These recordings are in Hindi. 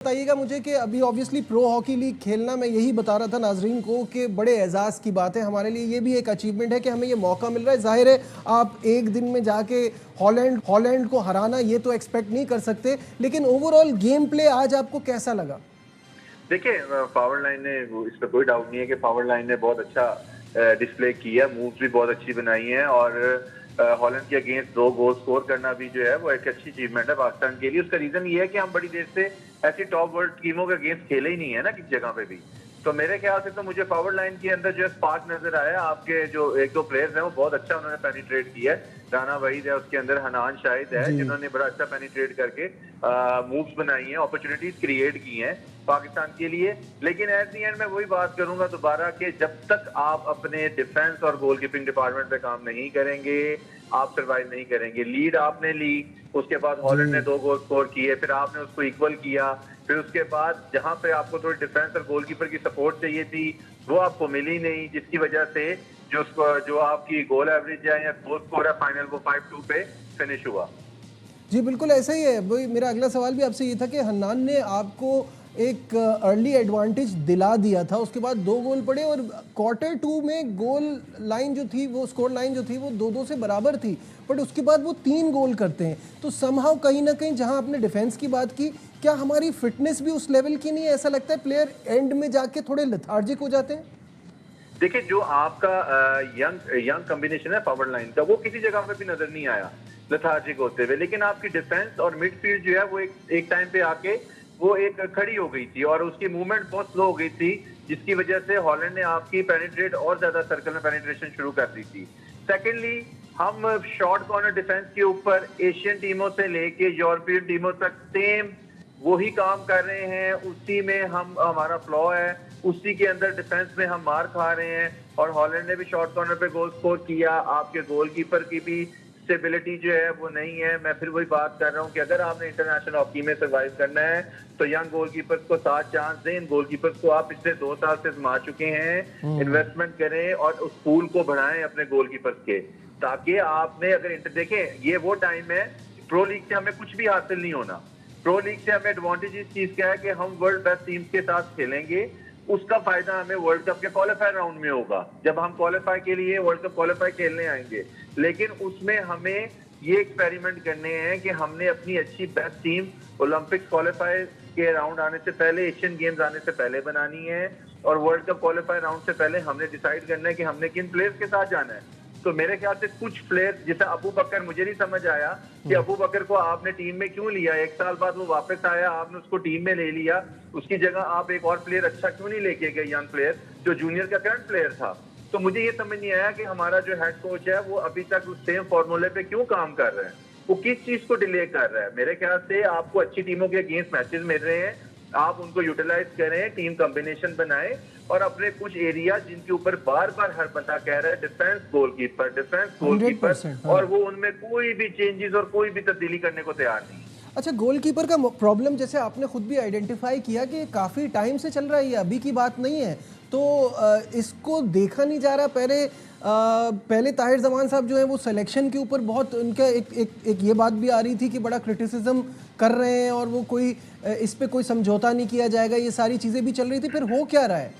बताइएगा मुझे कि अभी ऑब्वियसली प्रो हॉकी लीग खेलना, मैं यही बता रहा था नाजरीन को कि बड़े एजाज़ की बात है हमारे लिए, ये भी एक अचीवमेंट है कि हमें ये मौका मिल रहा है। जाहिर है आप एक दिन में जाके हॉलैंड को हराना ये तो एक्सपेक्ट नहीं कर सकते, लेकिन ओवरऑल गेम प्ले आज आपको कैसा लगा? देखिए पावर लाइन ने इसमें कोई डाउट नहीं है कि पावर लाइन ने बहुत अच्छा डिस्प्ले किया, मूव्स भी बहुत अच्छी बनाई हैं और हॉलैंड के अगेंस्ट 2 गोल स्कोर करना भी जो है वो एक अच्छी अचीवमेंट है पाकिस्तान के लिए। उसका रीजन ये है कि हम बड़ी देर से ऐसी टॉप वर्ल्ड टीमों के अगेंस्ट खेले ही नहीं है ना किसी जगह पे भी। तो मेरे ख्याल से तो मुझे पावर लाइन के अंदर जो है स्पार्क नजर आया। आपके जो 1-2 प्लेयर्स हैं वो बहुत अच्छा उन्होंने पेनिट्रेट किया है। राना वहीद है, उसके अंदर हनान शाहिद है, जिन्होंने बड़ा अच्छा पेनिट्रेट करके मूव्स बनाई हैं, अपॉर्चुनिटीज क्रिएट की हैं पाकिस्तान के लिए। लेकिन एट दी एंड मैं वही बात करूंगा दोबारा कि जब तक आप अपने डिफेंस और गोलकीपिंग डिपार्टमेंट पे काम नहीं करेंगे आप सर्वाइव नहीं करेंगे। लीड आपने ली, उसके बाद हॉलैंड ने 2 गोल स्कोर किए, फिर आपने उसको इक्वल किया, फिर उसके बाद जहां पे आपको थोड़ी डिफेंस और गोलकीपर की सपोर्ट चाहिए थी वो आपको मिली नहीं, जिसकी वजह से जो आपकी गोल एवरेज है या गोल स्कोर है फाइनल वो 5-2 पे फिनिश हुआ। जी बिल्कुल ऐसा ही है। वही मेरा अगला सवाल भी आपसे ये था कि हन्नान ने आपको एक अर्ली एडवांटेज दिला दिया था, उसके बाद 2 गोल पड़े और क्वार्टर 2 में गोल लाइन जो थी, वो स्कोर लाइन जो थी वो 2-2 से बराबर थी, बट उसके बाद वो 3 गोल करते हैं। तो समहाउ कहीं ना कहीं, जहां आपने डिफेंस की बात की, क्या हमारी फिटनेस भी उस लेवल की नहीं है? ऐसा लगता है प्लेयर एंड में जाके थोड़े लेथार्जिक हो जाते हैं। देखिए जो आपका यंग कॉम्बिनेशन है पावर लाइन का वो किसी जगह पे भी नजर नहीं आया लेथार्जिक होते हुए, लेकिन आपकी डिफेंस और मिडफील्ड जो है वो एक टाइम पे आके वो एक खड़ी हो गई थी और उसकी मूवमेंट बहुत स्लो हो गई थी, जिसकी वजह से हॉलैंड ने आपकी पेनिट्रेट और ज्यादा सर्कल में पेनिट्रेशन शुरू कर दी थी। सेकेंडली हम शॉर्ट कॉर्नर डिफेंस के ऊपर एशियन टीमों से लेके यूरोपियन टीमों तक सेम वही काम कर रहे हैं, उसी में हम हमारा फ्लॉ है, उसी के अंदर डिफेंस में हम मार खा रहे हैं। और हॉलैंड ने भी शॉर्ट कॉर्नर पे गोल स्कोर किया, आपके गोलकीपर की भी स्टेबिलिटी जो है वो नहीं है। मैं फिर वही बात कर रहा हूँ कि अगर आपने इंटरनेशनल हॉकी में सर्वाइव करना है तो यंग गोलकीपर्स को 7 चांस दें। इन गोलकीपर्स को आप पिछले 2 साल से आजमा चुके हैं, इन्वेस्टमेंट करें और उस पूल को बढ़ाएं अपने गोलकीपर्स के, ताकि आपने अगर देखें ये वो टाइम है, प्रो लीग से हमें कुछ भी हासिल नहीं होना। प्रो लीग से हमें एडवांटेज इस चीज का है कि हम वर्ल्ड बेस्ट टीम्स के साथ खेलेंगे, उसका फायदा हमें वर्ल्ड कप के क्वालिफायर राउंड में होगा जब हम क्वालिफाई के लिए वर्ल्ड कप क्वालिफाई खेलने आएंगे। लेकिन उसमें हमें ये एक्सपेरिमेंट करने हैं कि हमने अपनी अच्छी बेस्ट टीम ओलंपिक्स क्वालिफाई के राउंड आने से पहले, एशियन गेम्स आने से पहले बनानी है और वर्ल्ड कप क्वालिफाई राउंड से पहले हमने डिसाइड करना है कि हमने किन प्लेयर्स के साथ जाना है। तो मेरे ख्याल से कुछ प्लेयर जैसे अबू बकर, मुझे नहीं समझ आया कि अबू बकर को आपने टीम में क्यों लिया, 1 साल बाद वो वापस आया, आपने उसको टीम में ले लिया, उसकी जगह आप एक और प्लेयर अच्छा क्यों नहीं लेके गए, यंग प्लेयर जो जूनियर का करंट प्लेयर था। तो मुझे ये समझ नहीं आया कि हमारा जो हेड कोच है वो अभी तक उस सेम फॉर्मूले पे क्यों काम कर रहा है, वो किस चीज को डिले कर रहा है। मेरे ख्याल से आपको अच्छी टीमों के अगेंस्ट मैचेस मिल रहे हैं, आप उनको यूटिलाइज करें, टीम कॉम्बिनेशन बनाएं और अपने कुछ एरिया जिनके ऊपर बार बार हर बंदा कह रहा है डिफेंस गोलकीपर और वो उनमें कोई भी चेंजेस और कोई भी तब्दीली करने को तैयार नहीं। अच्छा, गोलकीपर का प्रॉब्लम जैसे आपने खुद भी आइडेंटिफाई किया कि काफ़ी टाइम से चल रहा है, ये अभी की बात नहीं है, तो इसको देखा नहीं जा रहा। पहले ताहिर जमान साहब जो है वो सिलेक्शन के ऊपर बहुत उनका एक ये बात भी आ रही थी कि बड़ा क्रिटिसिज्म कर रहे हैं और वो कोई इस पे कोई समझौता नहीं किया जाएगा, ये सारी चीज़ें भी चल रही थी। फिर हो क्या रहा है?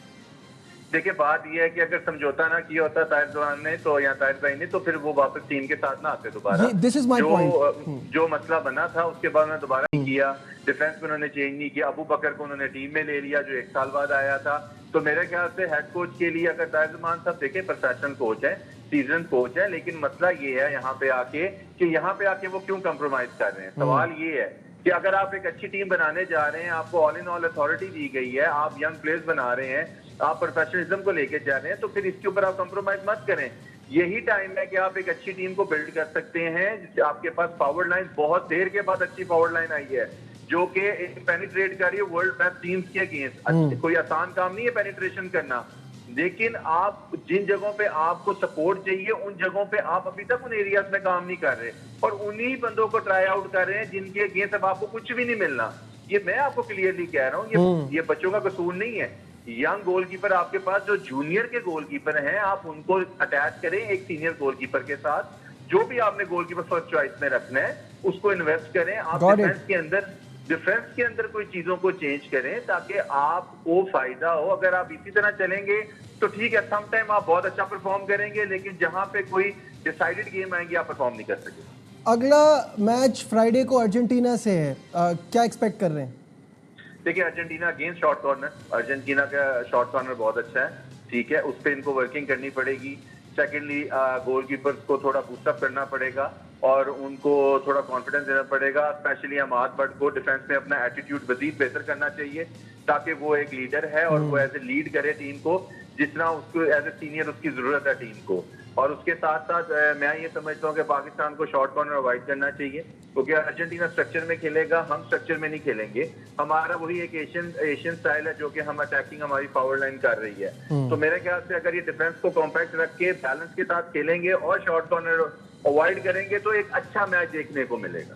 देखिए बात यह है कि अगर समझौता ना किया होता ताहिर जमान ने तो या ताहिर भाई ने, तो फिर वो वापस टीम के साथ ना आते दोबारा। This is my point. जो मसला बना था उसके बाद उन्होंने दोबारा नहीं किया, डिफेंस में उन्होंने चेंज नहीं किया, अबू बकर को उन्होंने टीम में ले लिया जो 1 साल बाद आया था। तो मेरे ख्याल से हेड कोच के लिए अगर ताहिर जमान साहब देखें प्रोफेशनल कोच है, सीजन कोच है, लेकिन मसला ये है यहाँ पे आके कि यहाँ पे आके वो क्यों कंप्रोमाइज कर रहे हैं। सवाल ये है कि अगर आप एक अच्छी टीम बनाने जा रहे हैं, आपको ऑल इन ऑल अथॉरिटी दी गई है, आप यंग प्लेयर्स बना रहे हैं, आप प्रोफेशनलिज्म को लेके जा रहे हैं, तो फिर इसके ऊपर आप कंप्रोमाइज मत करें। यही टाइम है कि आप एक अच्छी टीम को बिल्ड कर सकते हैं जिससे आपके पास पावर लाइन, बहुत देर के बाद अच्छी पावर लाइन आई है जो कि पेनिट्रेट कर रही है वर्ल्ड बेस्ट टीम्स के अगेंस्ट। कोई आसान काम नहीं है पेनिट्रेशन करना, लेकिन आप जिन जगहों पे आपको सपोर्ट चाहिए उन जगहों पे आप अभी तक उन एरियाज में काम नहीं कर रहे और उन्हीं बंदों को ट्राई आउट कर रहे हैं जिनके अगेंस्ट अब आपको कुछ भी नहीं मिलना। ये मैं आपको क्लियरली कह रहा हूँ, ये बच्चों का कसूर नहीं है। यंग गोलकीपर आपके पास जो जूनियर के गोलकीपर हैं आप उनको अटैच करें एक सीनियर गोलकीपर के साथ, जो भी आपने गोलकीपर फर्स्ट चॉइस में रखना है उसको इन्वेस्ट करें। आप डिफेंस के अंदर डिफेंस के अंदर कोई चीजों को चेंज करें ताकि आपको फायदा हो। अगर आप इसी तरह चलेंगे तो ठीक है, सम टाइम आप बहुत अच्छा परफॉर्म करेंगे, लेकिन जहां पे कोई डिसाइडेड गेम आएंगे आप परफॉर्म नहीं कर सकेंगे। अगला मैच फ्राइडे को अर्जेंटीना से है, क्या एक्सपेक्ट कर रहे हैं? देखिए, Argentina against short corner, Argentina का शॉर्ट कॉर्नर बहुत अच्छा है, ठीक है, उस पर इनको वर्किंग करनी पड़ेगी। सेकेंडली, गोलकीपर्स को थोड़ा बूस्टअप करना पड़ेगा और उनको थोड़ा कॉन्फिडेंस देना पड़ेगा। स्पेशली अमाद बट को डिफेंस में अपना एटीट्यूड मजीद बेहतर करना चाहिए ताकि वो एक लीडर है और वो एज ए लीड करे टीम को जितना उसको एज ए सीनियर उसकी जरूरत है टीम को। और उसके साथ साथ मैं ये समझता हूँ कि पाकिस्तान को शॉर्ट कॉर्नर अवॉइड करना चाहिए, क्योंकि अर्जेंटीना स्ट्रक्चर में खेलेगा, हम स्ट्रक्चर में नहीं खेलेंगे। हमारा वही एक एशियन स्टाइल है जो कि हम अटैकिंग हमारी फॉरवर्ड लाइन कर रही है। तो मेरे ख्याल से अगर ये डिफेंस को कॉम्पैक्ट रख के बैलेंस के साथ खेलेंगे और शॉर्ट कॉर्नर अवॉइड करेंगे तो एक अच्छा मैच देखने को मिलेगा।